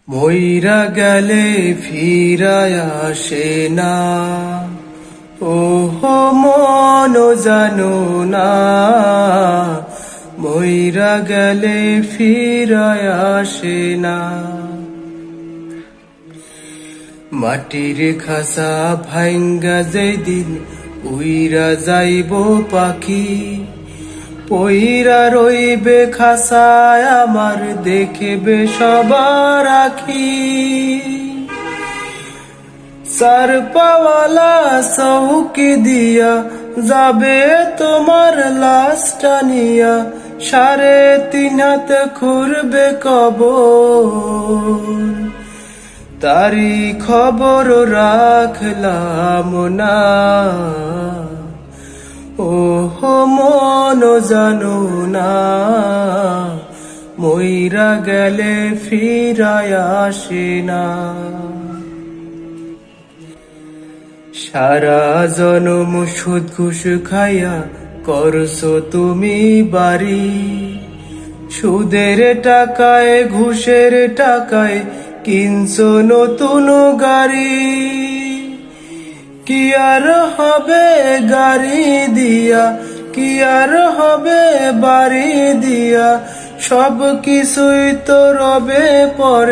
মইরা গেলে ফিরায় আসে না, ওহো মন জানো না। মইরা গেলে ফিরায় আসে না। মাটির খাসা ভাঙ্গা যেদিন উইরা যাইব পাখি, পইরা রইবে খাসায় আমার দেখবে সবার আখি। চার পাওয়ালা চৌকি দিয়া যাবে তোমার লাশটা নিয়া, 3.5 হাত খুঁড়বে কবর, তারি খবর রাখলাম না। ওহো মন জানো না, মইরা গেলে ফিরায় আসে না। সারা জনম সুদ ঘুষ খাইয়া করছো তুমি বাড়ি, সুদের টাকায় ঘুষের টাকায় কিনছো নতুন গাড়ি। কি আর হবে গাড়ি দিয়া, কি আর হবে বাড়ি দিয়া, সব কিছুই তো রবে পরে।